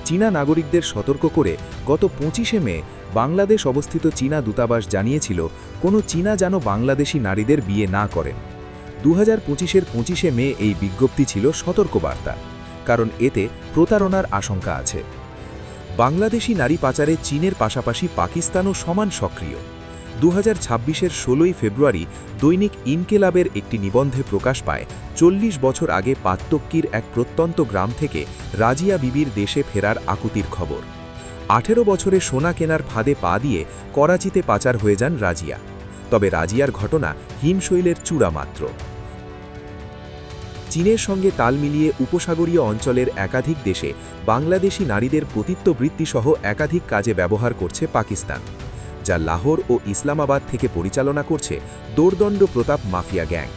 চীনা নাগরিকদের সতর্ক করে গত 25শে মে বাংলাদেশ অবস্থিত চীনা দূতাবাস জানিয়েছিল কোনো চীনা যেন বাংলাদেশি নারীদের বিয়ে না করেন। 2025-এর 25শে মে এই বিজ্ঞপ্তি ছিল সতর্কবার্তা, কারণ এতে প্রতারণার আশঙ্কা আছে। বাংলাদেশি নারী পাচারে চীনের পাশাপাশি পাকিস্তানও সমান সক্রিয়। 2026-এর 16ই ফেব্রুয়ারি দৈনিক ইনকেলাবের একটি নিবন্ধে প্রকাশ পায় 40 বছর আগে পাত্তক্কির এক প্রত্যন্ত গ্রাম থেকে রাজিয়া বিবির দেশে ফেরার আকুতির খবর। 18 বছরে সোনা কেনার ফাঁদে পা দিয়ে করাচিতে পাচার হয়ে যান রাজিয়া। তবে রাজিয়ার ঘটনা হিমশৈলের চূড়া মাত্র। চীনের সঙ্গে তাল মিলিয়ে উপসাগরীয় অঞ্চলের একাধিক দেশে বাংলাদেশি নারীদের পতিত্ববৃত্তিসহ একাধিক কাজে ব্যবহার করছে পাকিস্তান, যা লাহোর ও ইসলামাবাদ থেকে পরিচালনা করছে দোর্দণ্ড প্রতাপ মাফিয়া গ্যাং।